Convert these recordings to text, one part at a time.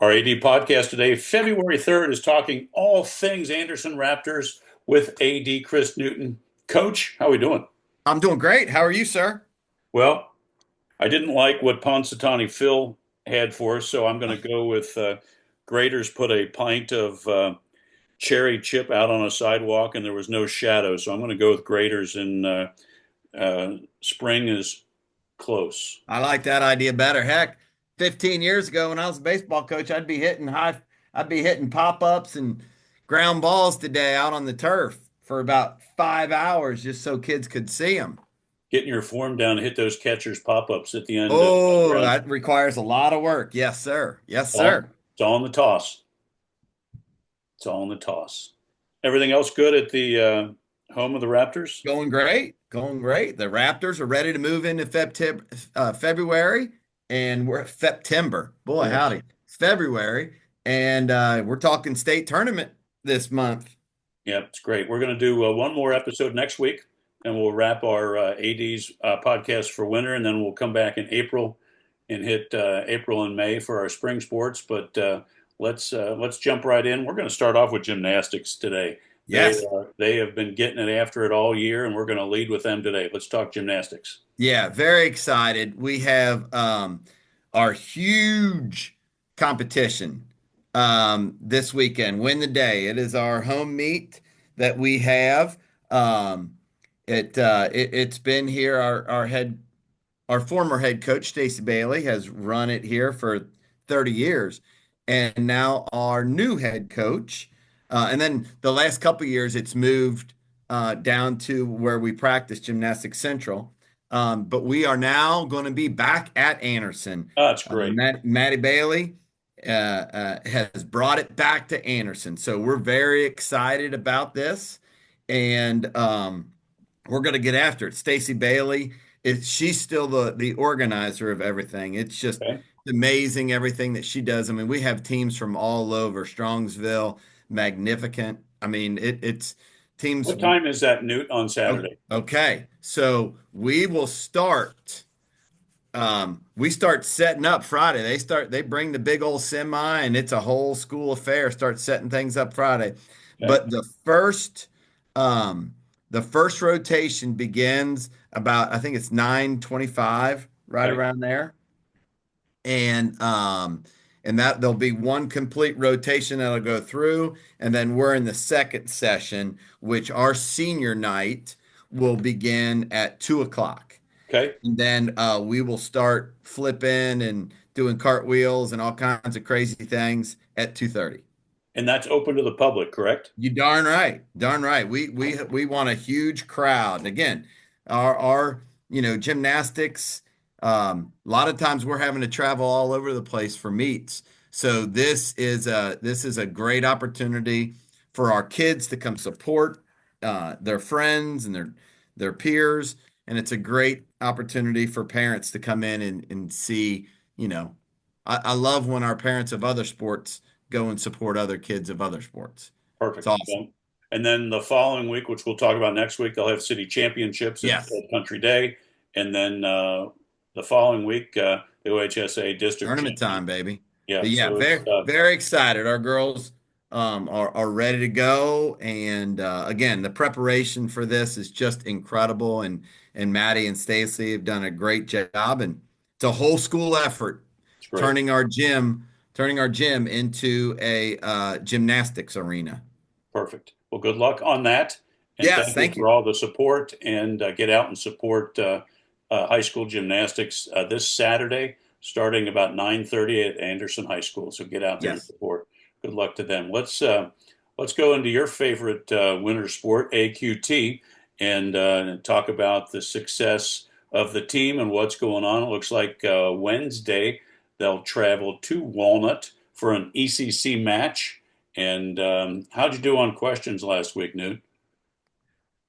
Our AD podcast today, February 3rd, is talking all things Anderson Raptors with AD Chris Newton. Coach, how are we doing? I'm doing great. How are you, sir? Well, I didn't like what Ponsatani Phil had for us, so I'm going to go with Graders put a pint of cherry chip out on a sidewalk and there was no shadow, so I'm going to go with Graders and spring is close. I like that idea better. Heck, 15 years ago when I was a baseball coach, I'd be hitting pop-ups and ground balls today out on the turf for about 5 hours just so kids could see them. Getting your form down to hit those catchers pop-ups at the end of Oh, ground. that requires a lot of work. Yes, sir. Yes, All, sir. it's all in the toss. It's all in the toss. Everything else good at the home of the Raptors? Going great. Going great. The Raptors are ready to move into February, and we're September. Boy, Yes. howdy. It's February, and we're talking state tournament this month. Yeah, it's great. We're going to do one more episode next week, and we'll wrap our AD's podcast for winter, and then we'll come back in April and hit April and May for our spring sports. But let's jump right in. We're going to start off with gymnastics today. Yes. They have been getting it after it all year, and we're going to lead with them today. Let's talk gymnastics. Yeah, very excited. We have our huge competition this weekend. Win the day. It is our home meet that we have. It's been here. Our former head coach Stacey Bailey has run it here for 30 years, and now our new head coach. And then the last couple of years, it's moved down to where we practice Gymnastics Central. But we are now going to be back at Anderson. Oh, that's great. Maddie Bailey has brought it back to Anderson, so we're very excited about this, and we're going to get after it. Stacey Bailey, she's still the organizer of everything. It's just Okay. amazing everything that she does. I mean, we have teams from all over, Strongsville, Magnificent. I mean, it's teams. What time is that, Newt, on Saturday? Okay, so we start setting up Friday. They bring the big old semi and it's a whole school affair. Start setting things up Friday. Okay. But the first rotation begins about, I think it's 9:25, right Okay. around there. And that there'll be one complete rotation that'll go through, and then we're in the second session, which our senior night will begin at 2 o'clock. Okay. And then we will start flipping and doing cartwheels and all kinds of crazy things at 2:30. And that's open to the public, correct? You darn right. Darn right. We want a huge crowd. And again, our gymnastics, a lot of times we're having to travel all over the place for meets. So this is a great opportunity for our kids to come support their friends and their peers. And it's a great opportunity for parents to come in and see, I love when our parents of other sports go and support other kids of other sports. It's Perfect. awesome. Well, and then the following week, which we'll talk about next week, they'll have city championships at Yes. Country Day. And then the following week, the OHSA district Tournament champion. time, baby. Yeah. But yeah, So it's very, very excited. Our girls are ready to go. And again, the preparation for this is just incredible. And Maddie and Stacy have done a great job. And it's a whole school effort it's great. turning our gym into a gymnastics arena. Perfect. Well, good luck on that. And Yes, thank you thank for you. all the support and get out and support high school gymnastics this Saturday, starting about 9:30 at Anderson High School. So get out there and Yes. support. Good luck to them. Let's go into your favorite winter sport, AQT, and talk about the success of the team and what's going on. It looks like Wednesday they'll travel to Walnut for an ECC match. And how'd you do on questions last week, Newt?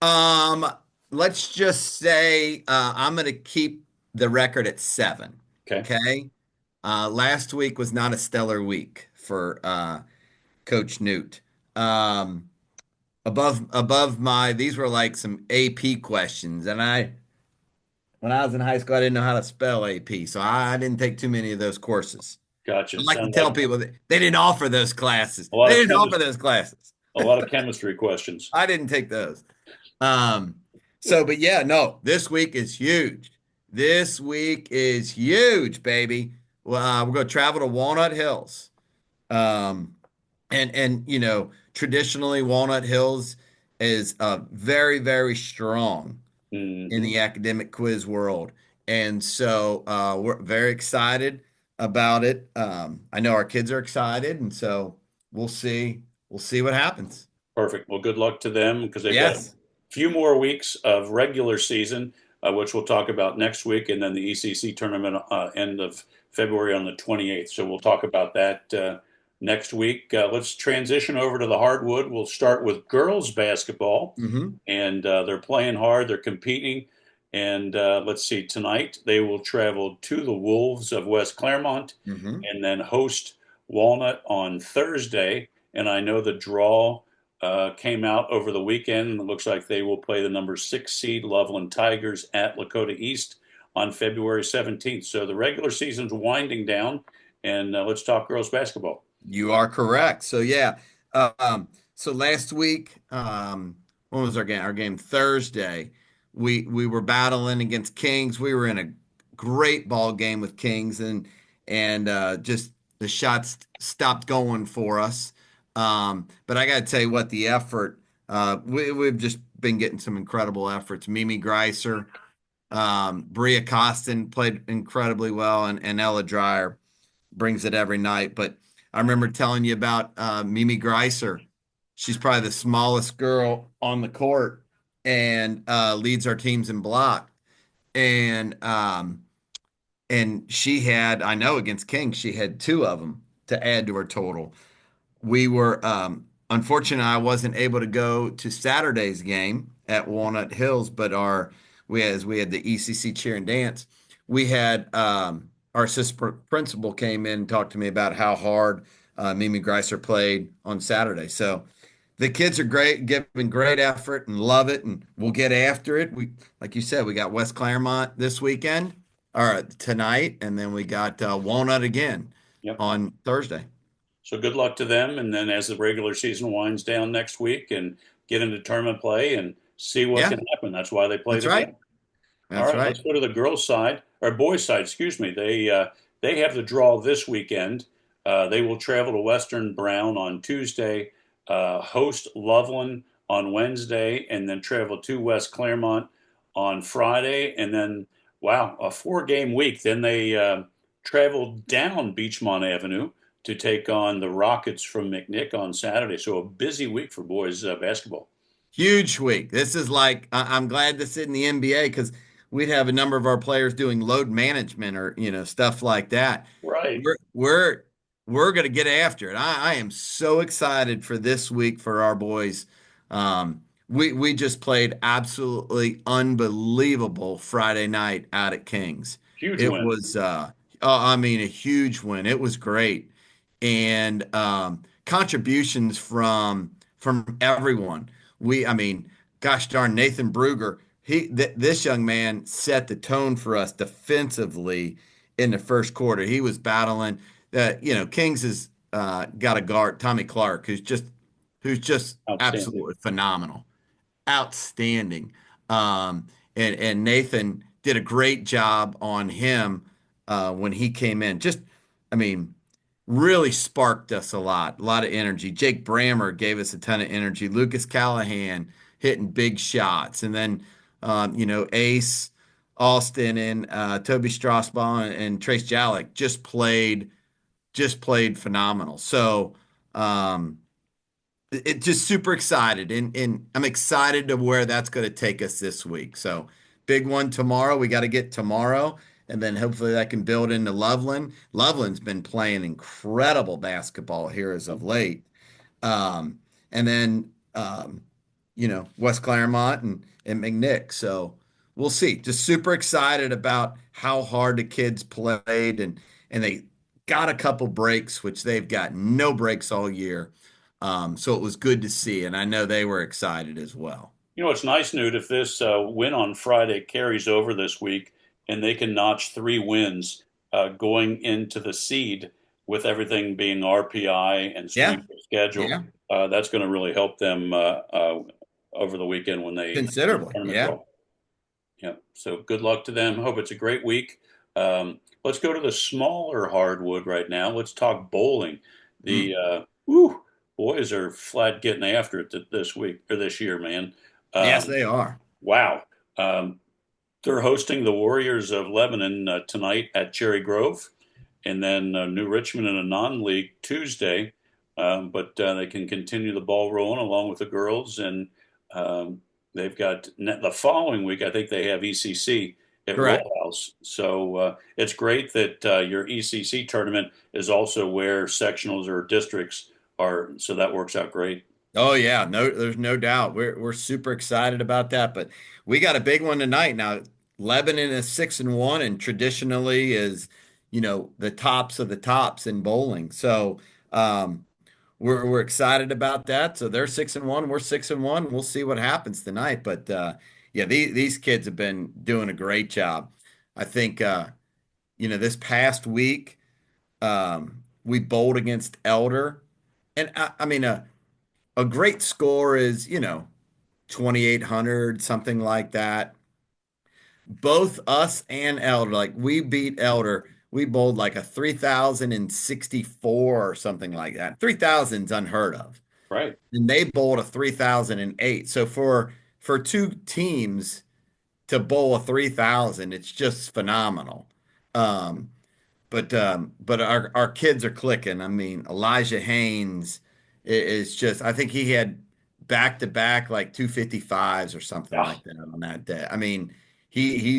Um, let's just say I'm going to keep the record at 7. Okay. Okay. Last week was not a stellar week for Coach Newt. Um, above these were like some AP questions, and when I was in high school, I didn't know how to spell AP, so I didn't take too many of those courses. Gotcha. I like to Sound tell like people that they didn't offer those classes. a lot They of didn't offer those classes. a lot of chemistry questions. I didn't take those. Um, but yeah, no, this week is huge. This week is huge, baby. Well, we're going to travel to Walnut Hills. Um, and traditionally Walnut Hills is very, very strong in Hmm. the academic quiz world. And so we're very excited about it. I know our kids are excited, and so we'll see. We'll see what happens. Perfect. Well, good luck to them because they've got a Yes. few more weeks of regular season, which we'll talk about next week, and then the ECC tournament end of February on the 28th. So we'll talk about that next week. Let's transition over to the hardwood. We'll start with girls basketball, Hmm. and they're playing hard. They're competing. And let's see, tonight they will travel to the Wolves of West Claremont Hmm. and then host Walnut on Thursday. And I know the draw came out over the weekend, and it looks like they will play the number 6 seed Loveland Tigers at Lakota East on February 17th. So the regular season's winding down, and let's talk girls basketball. You are correct. So yeah. So last week, when was our game? Our game Thursday. We were battling against Kings. We were in a great ball game with Kings, and just the shots stopped going for us. But I got to tell you what, the effort. We've just been getting some incredible efforts. Mimi Greiser, Bria Costin played incredibly well, and Ella Dreyer brings it every night. But I remember telling you about Mimi Greiser. She's probably the smallest girl on the court and leads our teams in block. And she had, I know against King, she had two of them to add to her total. We were unfortunate I wasn't able to go to Saturday's game at Walnut Hills, but as we had the ECC cheer and dance, we had our assistant principal came in and talked to me about how hard Mimi Greiser played on Saturday. So the kids are great, giving great effort and love it, and we'll get after it. We, like you said, we got West Claremont this weekend or tonight, and then we got Walnut again Yep. on Thursday. So good luck to them. And then as the regular season winds down next week and get into tournament play and see what Yeah, can happen. That's why they play that's the right. game. All That's right, right. let's go to the girls' side or boys' side. Excuse me. They have the draw this weekend. They will travel to Western Brown on Tuesday, host Loveland on Wednesday, and then travel to West Claremont on Friday. And then, wow, a 4 game week. Then they travel down Beachmont Avenue to take on the Rockets from McNick on Saturday. So a busy week for boys basketball. Huge week. This is like I'm glad this is in the NBA because we'd have a number of our players doing load management or stuff like that. Right. We're gonna get after it. I am so excited for this week for our boys. We just played absolutely unbelievable Friday night out at Kings. Huge It win. was I mean a huge win. It was great. And contributions from everyone. I mean, gosh darn, Nathan Bruger, this young man set the tone for us defensively in the first quarter. He was battling. Kings has got a guard, Tommy Clark, who's just Outstanding. absolutely phenomenal, outstanding. And Nathan did a great job on him when he came in. I mean, really sparked us a lot of energy. Jake Brammer gave us a ton of energy. Lucas Callahan hitting big shots, and then Ace Austin and Toby Strasbaugh and Trace Jalek just played phenomenal. So it just super excited, and I'm excited to where that's going to take us this week. So big one tomorrow. We got to get tomorrow, and then hopefully that can build into Loveland. Loveland's been playing incredible basketball here as of late. And then West Claremont and McNick. So we'll see. Just super excited about how hard the kids played, and they got a couple breaks, which they've got no breaks all year. So it was good to see, and I know they were excited as well. You know, it's nice, Newt, if this win on Friday carries over this week and they can notch 3 wins going into the seed. with everything being RPI and Yeah, strength of schedule, yeah, that's going to really help them over the weekend when they considerably. tournament Yeah. ball. Yeah. So good luck to them. Hope it's a great week. Let's go to the smaller hardwood right now. Let's talk bowling. The Mm. boys are flat getting after it this week or this year, man. Yes, Um, they are. wow. Um, they're hosting the Warriors of Lebanon tonight at Cherry Grove, and then New Richmond in a non-league Tuesday. But they can continue the ball rolling along with the girls, and um, they've got the following week. I think they have ECC at Correct. Roll House, so it's great that your ECC tournament is also where sectionals or districts are. So that works out great. Oh yeah, no, there's no doubt. We're super excited about that. But we got a big one tonight. Now, Lebanon is 6-1 and traditionally is, the tops of the tops in bowling. So we're excited about that. So they're 6-1, we're 6-1. We'll see what happens tonight. But yeah, these kids have been doing a great job. I think this past week, we bowled against Elder. And I mean a great score is, 2,800, something like that. Both us and Elder, like we beat Elder. We bowled like a 3,064 or something like that. 3,000's unheard of. Right. And they bowled a 3,008. So for two teams to bowl a 3,000, it's just phenomenal. Um, but our kids are clicking. I mean, Elijah Haynes is just I think he had back to back like 255s or something Yeah. like that on that day. I mean, he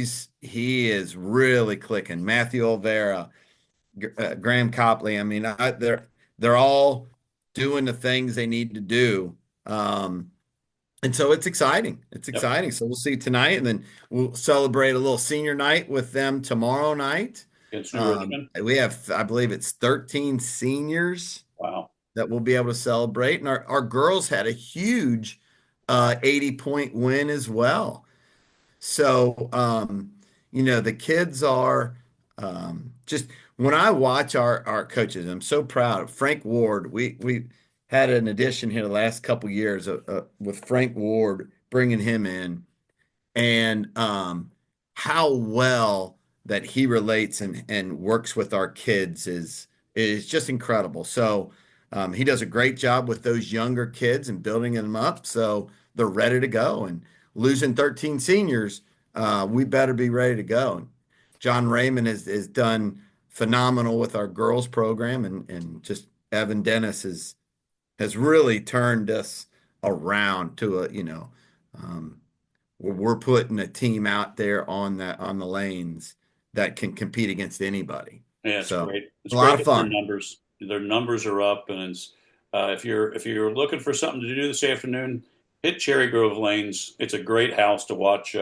is really clicking. Matthew Olvera, Graham Copley. I mean, they're all doing the things they need to do. And so it's exciting. It's Yep. exciting. So we'll see tonight, and then we'll celebrate a little senior night with them tomorrow night. Against New Richmond. We have, I believe it's 13 seniors Wow. that we'll be able to celebrate. And our girls had a huge 80-point win as well. So, the kids are just when I watch our coaches, I'm so proud of Frank Ward. We had an addition here the last couple years with Frank Ward bringing him in and how well that he relates and works with our kids is just incredible. So he does a great job with those younger kids and building them up so they're ready to go. And losing 13 seniors, we better be ready to go. John Raymond has done phenomenal with our girls program and just Evan Dennis has really turned us around to um, we're putting a team out there on the lanes that can compete against anybody. Yeah, it's So great. It's a lot great of that fun. their numbers are up, and it's if you're looking for something to do this afternoon, hit Cherry Grove Lanes. It's a great house to watch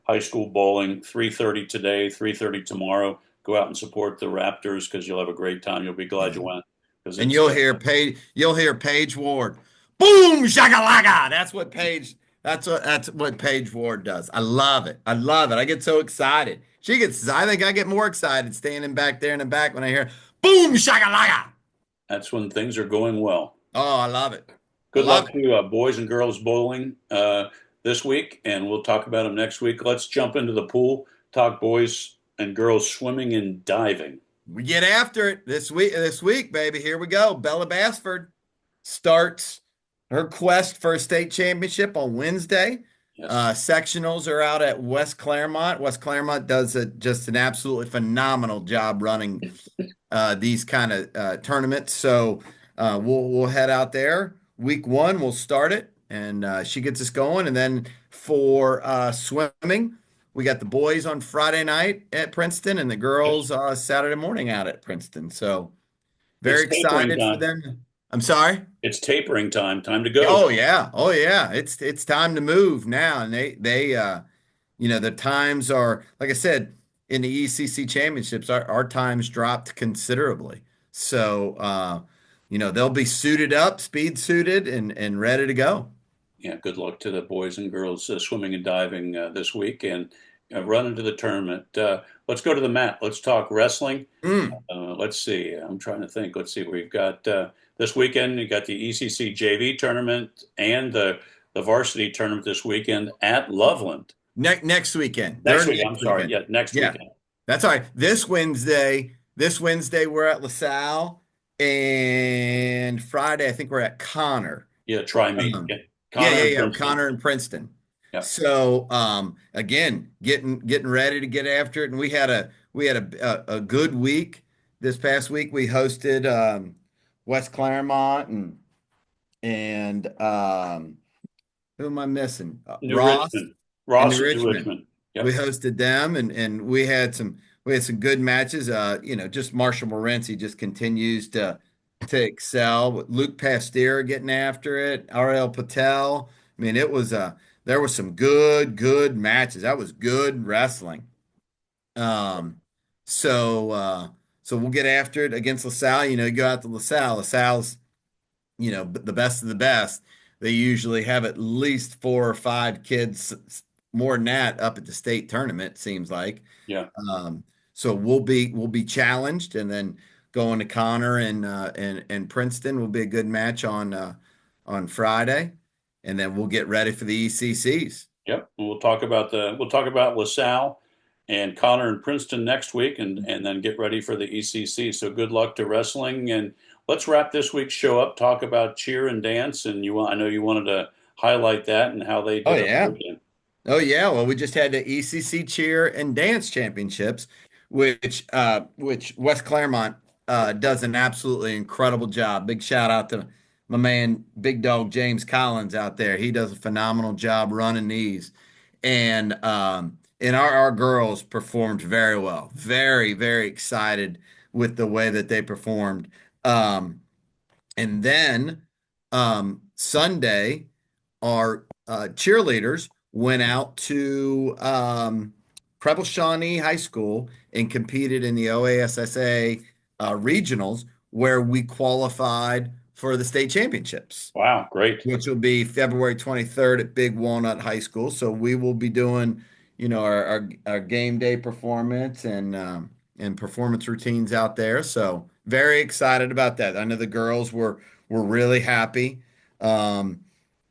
high school bowling. 3:30 today, 3:30 tomorrow. Go out and support the Raptors because you'll have a great time. You'll be glad you went because And it's you'll hear Paige Ward. Boom shakalaka. That's what Paige Ward does. I love it. I love it. I get so excited. I think I get more excited standing back there in the back when I hear boom shakalaka. that's when things are going well. Oh, I love it. I Good love luck it. to boys and girls bowling this week, and we'll talk about them next week. Let's jump into the pool. Talk boys and girls swimming and diving. We get after it this week. This week, baby. Here we go. Bella Bassford starts her quest for a state championship on Wednesday. Yes, Sectionals are out at West Claremont. West Claremont does just an absolutely phenomenal job running these kind of tournaments. So we'll head out there. Week one, we'll start it, and she gets us going. And then for swimming, we got the boys on Friday night at Princeton, and the yes. girls Saturday morning out at Princeton. So very It's tapering excited for time. them. I'm sorry. It's tapering time. Time to go. Oh yeah, oh yeah. It's time to move now, and the times are, like I said, in the ECC championships, our times dropped considerably. So, they'll be suited up, speed suited, and ready to go. Yeah, good luck to the boys and girls swimming and diving this week and run into the tournament. let's go to the mat. Let's talk wrestling. Mm. Let's see. I'm trying to think. Let's see. We've got this weekend. You got the ECC JV tournament and the varsity tournament this weekend at Loveland. Next weekend. They're Next week. I'm next sorry. weekend. Yeah, next Yeah, weekend. that's all right. This Wednesday we're at LaSalle, and Friday I think we're at Connor. Yeah, try me. Um, Yeah. yeah, Connor yeah, and yeah. Princeton. Connor and Princeton. Yeah. So again, getting ready to get after it, and we had a good week this past week. We hosted West Claremont and who am I missing? New Ross Richmond. and Ross New and New Richmond. Richmond. We Yep. hosted them, and we had some good matches. Just Marshall Morency just continues to excel. With Luke Pasteur getting after it. RL Patel. I mean, there was some good matches. That was good wrestling. Um, so we'll get after it against LaSalle. You go out to LaSalle. LaSalle's the best of the best. They usually have at least 4 or 5 kids, more than that, up at the state tournament, seems like. Yeah. Um, so we'll be challenged, and then going to Connor and Princeton will be a good match on Friday, and then we'll get ready for the ECCs. Yep. We'll talk about LaSalle and Connor and Princeton next week, and then get ready for the ECC. So good luck to wrestling, and let's wrap this week's show up. Talk about cheer and dance, and I know you wanted to highlight that and how they Oh did over the yeah. weekend. Oh yeah, well, we just had the ECC Cheer and Dance Championships, which West Claremont does an absolutely incredible job. Big shout out to my man, Big Dog James Collins out there. He does a phenomenal job running these, and our girls performed very well. Very very excited with the way that they performed. Um, and then Sunday our cheerleaders went out to Preble Shawnee High School and competed in the OASSA regionals, where we qualified for the state championships, Wow, great. which will be February 23rd at Big Walnut High School. So we will be doing, our game day performance and performance routines out there. So very excited about that. I know the girls were really happy. Um,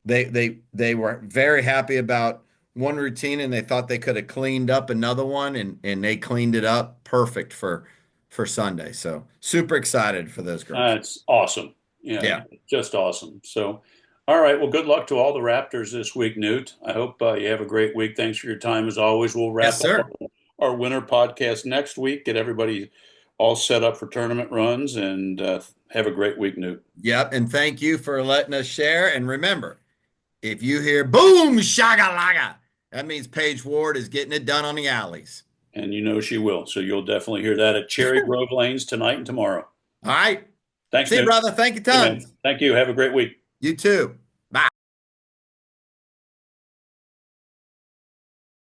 they were very happy about one routine, and they thought they could have cleaned up another one, and they cleaned it up perfect for Sunday. So super excited for those girls. It's awesome. Yeah, Yeah. just awesome. So, all right. Well, good luck to all the Raptors this week, Newt. I hope you have a great week. Thanks for your time as always. We'll Yes, wrap up sir. our winter podcast next week, get everybody all set up for tournament runs, and have a great week, Newt. Yep. And thank you for letting us share. And remember, if you hear boom shagalaga, that means Paige Ward is getting it done on the alleys. And you know she will. So you'll definitely hear that at Cherry Grove Lanes tonight and tomorrow. All right. Thanks, See you, Newt. brother. Thank you Hey, man. tons. Thank you. Have a great week. You too.